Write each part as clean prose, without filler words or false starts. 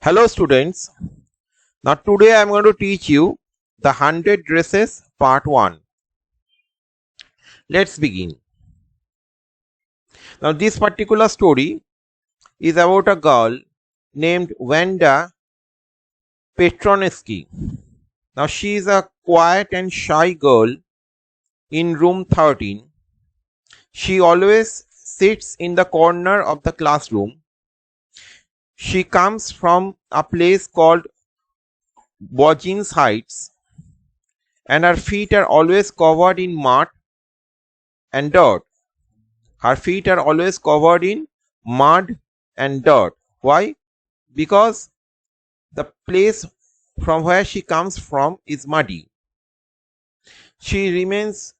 Hello students. Now today I am going to teach you the 100 dresses part 1. Let's begin. Now this particular story is about a girl named Wanda Petronesky. Now she is a quiet and shy girl in room 13. She always sits in the corner of the classroom. She comes from a place called Bojins Heights and her feet are always covered in mud and dirt. Her feet are always covered in mud and dirt. Why? Because the place from where she comes from is muddy. She remains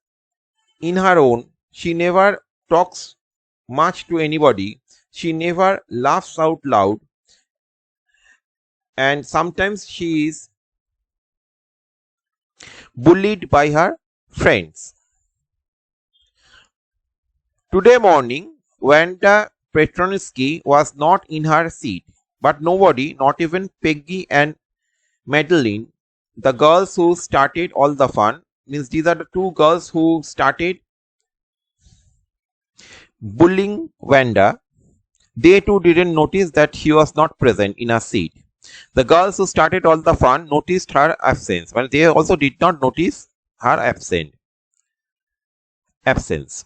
in her own. She never talks much to anybody. She never laughs out loud. And sometimes she is bullied by her friends. Today morning, Wanda Petronisky was not in her seat, but nobody, not even Peggy and Madeline, the girls who started all the fun, means these are the two girls who started bullying Wanda. They too didn't notice that she was not present in her seat. The girls who started all the fun noticed her absence, but they also did not notice her absence.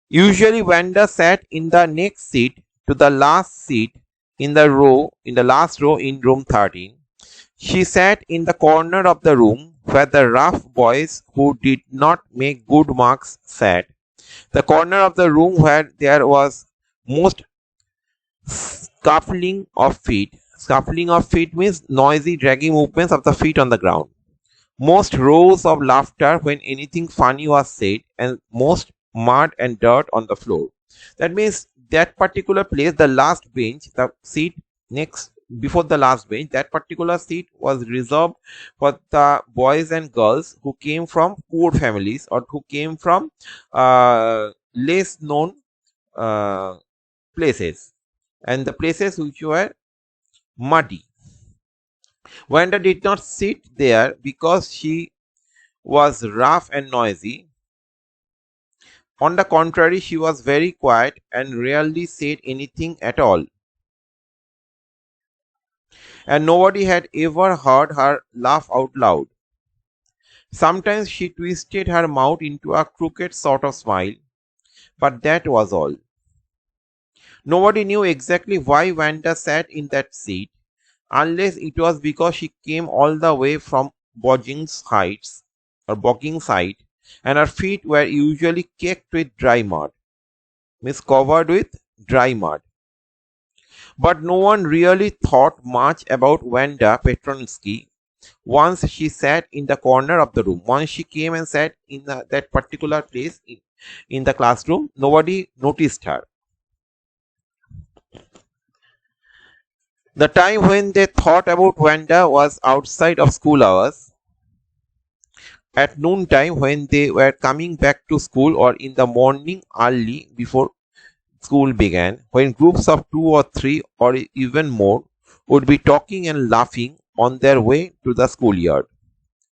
Usually Wanda sat in the next seat to the last seat in the last row in room 13. She sat in the corner of the room where the rough boys who did not make good marks sat. The corner of the room where there was most scuffling of feet. Scuffling of feet means noisy dragging movements of the feet on the ground. Most roars of laughter when anything funny was said, and most mud and dirt on the floor. That means that particular place, the last bench, the seat next before the last bench, that particular seat was reserved for the boys and girls who came from poor families or who came from less known places, and the places which were muddy. Wanda did not sit there because she was rough and noisy. On the contrary, she was very quiet and rarely said anything at all. And nobody had ever heard her laugh out loud. Sometimes she twisted her mouth into a crooked sort of smile, but that was all. Nobody knew exactly why Wanda sat in that seat, unless it was because she came all the way from Boggins Heights or Boggins Height, and her feet were usually caked with dry mud, means covered with dry mud. But no one really thought much about Wanda Petronsky once she sat in the corner of the room. Once she came and sat in that particular place in the classroom, nobody noticed her. The time when they thought about Wanda was outside of school hours, at noontime when they were coming back to school, or in the morning early before school began, when groups of 2 or 3 or even more would be talking and laughing on their way to the schoolyard.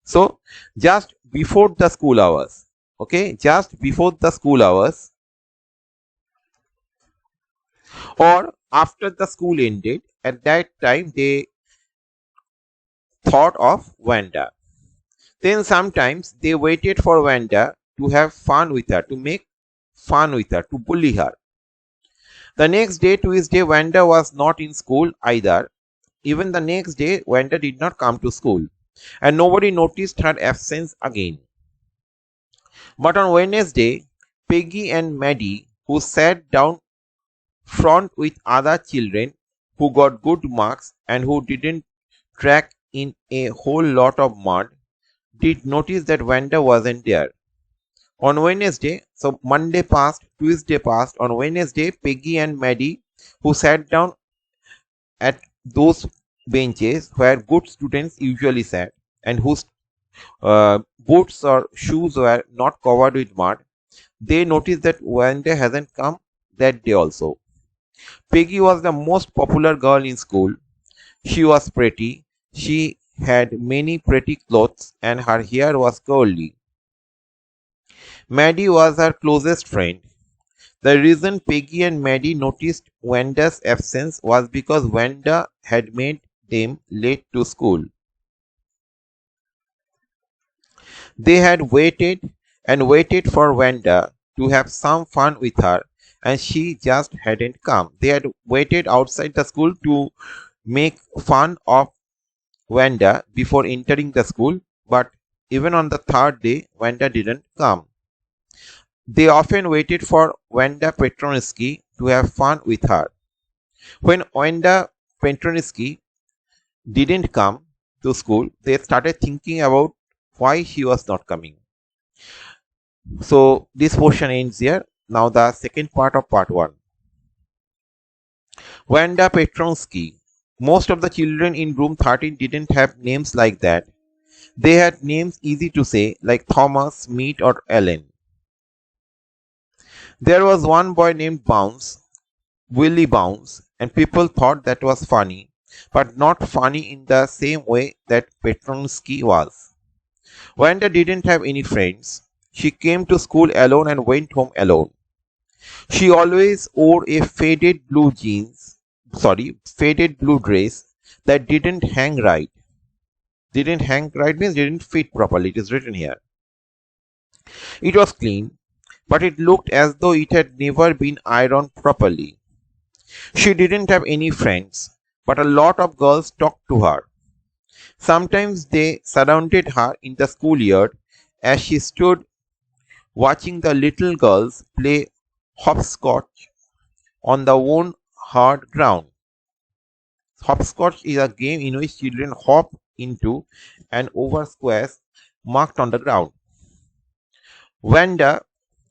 So just before the school hours, okay, just before the school hours or after the school ended, at that time they thought of Wanda. Then sometimes they waited for Wanda to have fun with her, to make fun with her, to bully her. The next day, Tuesday, Wanda was not in school either. Even the next day, Wanda did not come to school, and nobody noticed her absence again. But on Wednesday, Peggy and Maddie, who sat down front with other children who got good marks and who didn't track in a whole lot of mud, did notice that Wanda wasn't there. On Wednesday, so Monday passed, Tuesday passed. On Wednesday, Peggy and Maddie, who sat down at those benches where good students usually sat and whose boots or shoes were not covered with mud, they noticed that Wanda hasn't come that day also. Peggy was the most popular girl in school. She was pretty. She had many pretty clothes and her hair was curly. Maddie was her closest friend. The reason Peggy and Maddie noticed Wanda's absence was because Wanda had made them late to school. They had waited and waited for Wanda to have some fun with her, and she just hadn't come. They had waited outside the school to make fun of Wanda before entering the school, but even on the third day, Wanda didn't come. They often waited for Wanda Petroniski to have fun with her. When Wanda Petroniski didn't come to school, they started thinking about why he was not coming. So this portion ends here. Now the second part of part 1. Wanda Petronsky. Most of the children in room 13 didn't have names like that. They had names easy to say, like Thomas, Meat, or Ellen. There was one boy named Bounce, Willie Bounce, and people thought that was funny, but not funny in the same way that Petronsky was. Wanda didn't have any friends. She came to school alone and went home alone. She always wore a faded blue dress that didn't hang right. Didn't hang right means didn't fit properly. It is written here. It was clean, but it looked as though it had never been ironed properly. She didn't have any friends, but a lot of girls talked to her. Sometimes they surrounded her in the schoolyard as she stood watching the little girls play hopscotch on the worn hard ground. Hopscotch is a game in which children hop into and over squares marked on the ground. Wanda,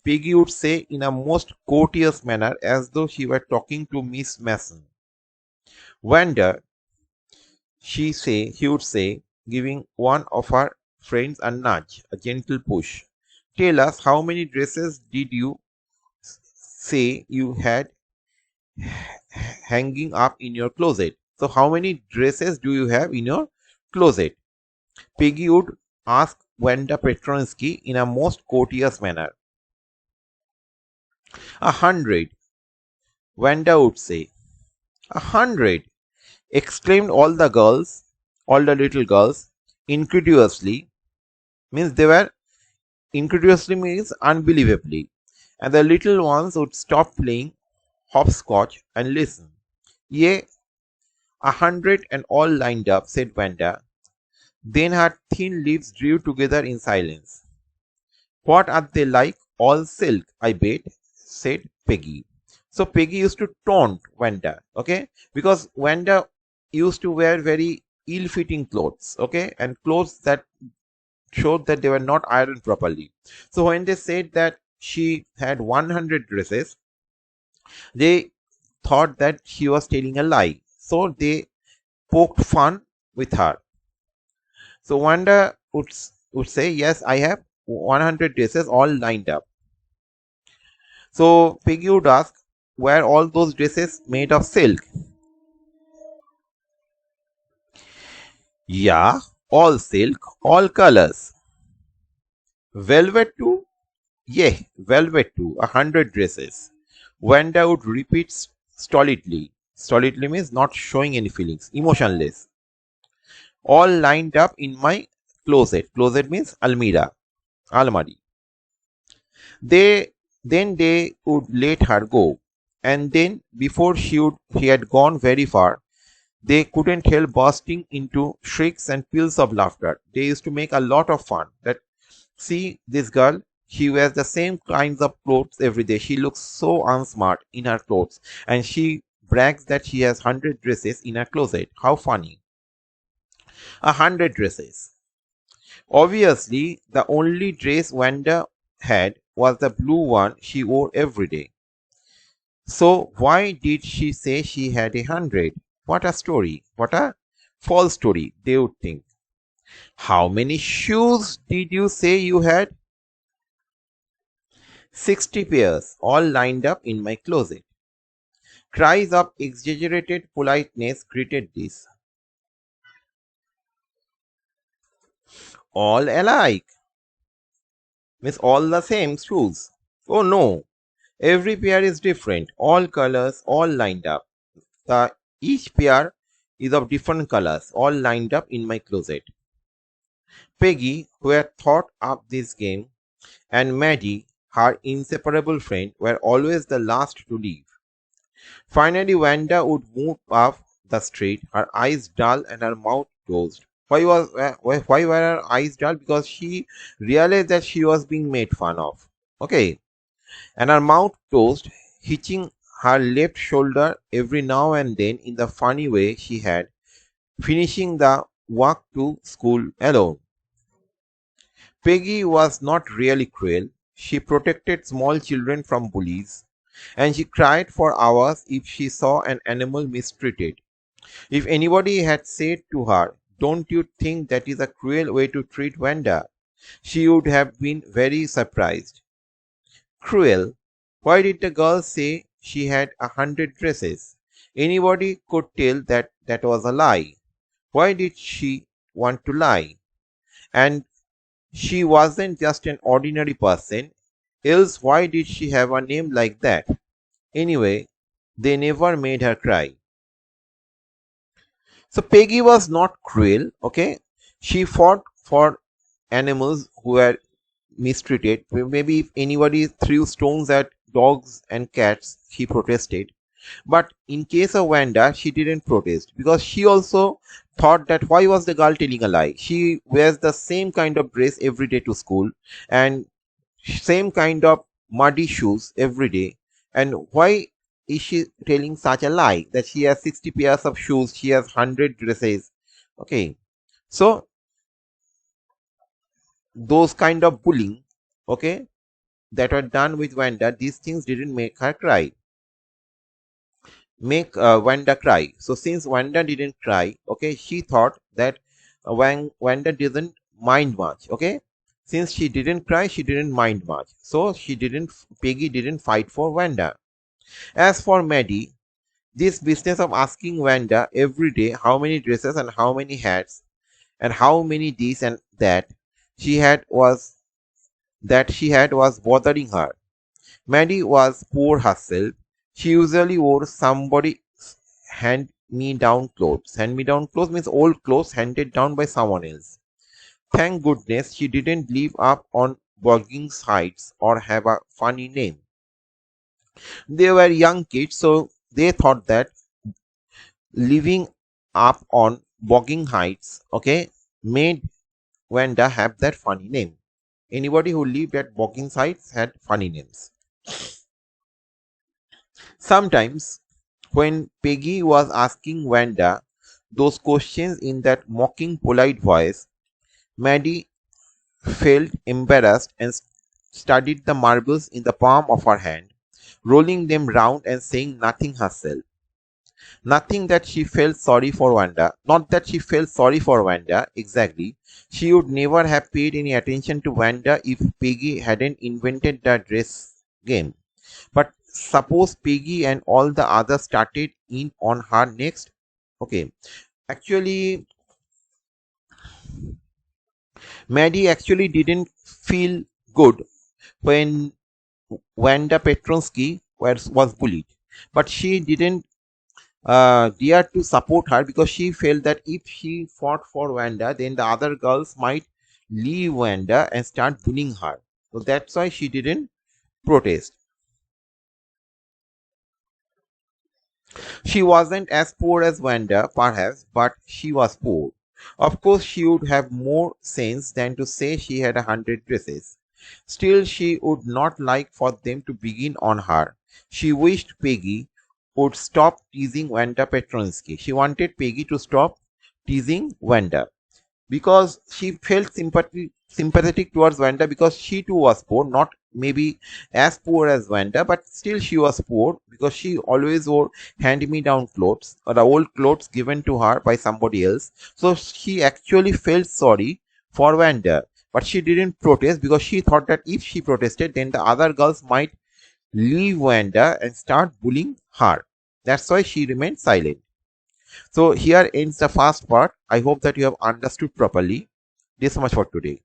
Peggy would say in a most courteous manner as though she were talking to Miss Mason. Wanda, he would say, giving one of her friends a nudge, a gentle push. Tell us, how many dresses did you say you had hanging up in your closet? So how many dresses do you have in your closet? Peggy would ask Wanda Petronsky in a most courteous manner. 100, Wanda would say. 100, exclaimed all the little girls, incredulously. Incredulously means unbelievably. And the little ones would stop playing hopscotch and listen. Yea, 100 and all lined up, said Wanda. Then her thin lips drew together in silence. What are they like? All silk, I bet, said Peggy. So Peggy used to taunt Wanda, okay? Because Wanda used to wear very ill-fitting clothes, okay? And clothes that showed that they were not ironed properly. So when they said that she had 100 dresses, they thought that she was telling a lie. So they poked fun with her. So Wanda would say, yes, I have 100 dresses all lined up. So Peggy would ask, were all those dresses made of silk? Yeah, all silk, all colors. Velvet too? Yeah, velvet too, 100 dresses. Wanda would repeat stolidly. Stolidly means not showing any feelings, emotionless. All lined up in my closet. Closet means almari. Then they would let her go, and then before she had gone very far, they couldn't help bursting into shrieks and peals of laughter. They used to make a lot of fun. That, see this girl, she wears the same kinds of clothes every day. She looks so unsmart in her clothes, and she brags that she has 100 dresses in her closet. How funny! 100 dresses. Obviously, the only dress Wanda had was the blue one she wore every day. So why did she say she had 100? What a story! What a false story, they would think. How many shoes did you say you had? 60 pairs, all lined up in my closet. Cries of exaggerated politeness greeted this. All alike. Means all the same shoes. Oh no, every pair is different. All colors, all lined up. The each pair is of different colors, all lined up in my closet. Peggy, who had thought up this game, and Maddie, her inseparable friend, were always the last to leave. Finally, Wanda would move up the street, her eyes dull and her mouth closed. Why were her eyes dull? Because she realized that she was being made fun of. Okay, and her mouth closed, hitching her left shoulder every now and then in the funny way she had, finishing the walk to school alone. Peggy was not really cruel. She protected small children from bullies, and she cried for hours if she saw an animal mistreated. If anybody had said to her, "Don't you think that is a cruel way to treat Wanda?" she would have been very surprised. Cruel? Why did the girl say she had 100 dresses? Anybody could tell that that was a lie. Why did she want to lie? And she wasn't just an ordinary person, else why did she have a name like that? Anyway, they never made her cry. So Peggy was not cruel, okay? She fought for animals who were mistreated. Maybe if anybody threw stones at dogs and cats, she protested. But in case of Wanda, she didn't protest because she also thought that why was the girl telling a lie? She wears the same kind of dress every day to school and same kind of muddy shoes every day. And why is she telling such a lie that she has 60 pairs of shoes, she has 100 dresses? Okay, so those kind of bullying, okay, that were done with Wanda, these things didn't make her cry. Make Wanda cry. So since Wanda didn't cry, okay, she thought that when Wanda didn't mind much, okay. Since she didn't cry, she didn't mind much. So Peggy didn't fight for Wanda. As for Maddie, this business of asking Wanda every day how many dresses and how many hats and how many this and that she had was bothering her. Maddie was poor herself. She usually wore somebody's hand-me-down clothes. Hand-me-down clothes means old clothes handed down by someone else. Thank goodness she didn't live up on Boggins Heights or have a funny name. They were young kids, so they thought that living up on Bogging Heights, okay, made Wanda have that funny name. Anybody who lived at Boggins Heights had funny names. Sometimes, when Peggy was asking Wanda those questions in that mocking, polite voice, Maddie felt embarrassed and studied the marbles in the palm of her hand, rolling them round and saying nothing herself. Nothing that she felt sorry for Wanda. Not that she felt sorry for Wanda, exactly. She would never have paid any attention to Wanda if Peggy hadn't invented the dress game. But suppose Peggy and all the others started in on her next. Okay. Actually, Maddie actually didn't feel good when Wanda Petronsky was bullied. But she didn't dare to support her because she felt that if she fought for Wanda, then the other girls might leave Wanda and start bullying her. So that's why she didn't protest. She wasn't as poor as Wanda, perhaps, but she was poor. Of course, she would have more sense than to say she had 100 dresses. Still, she would not like for them to begin on her. She wished Peggy would stop teasing Wanda Petronsky. She wanted Peggy to stop teasing Wanda because she felt sympathetic towards Wanda because she too was poor, not maybe as poor as Wanda, but still she was poor because she always wore hand-me-down clothes or the old clothes given to her by somebody else. So she actually felt sorry for Wanda, but she didn't protest because she thought that if she protested, then the other girls might leave Wanda and start bullying her. That's why she remained silent. So here ends the first part. I hope that you have understood properly. This much for today.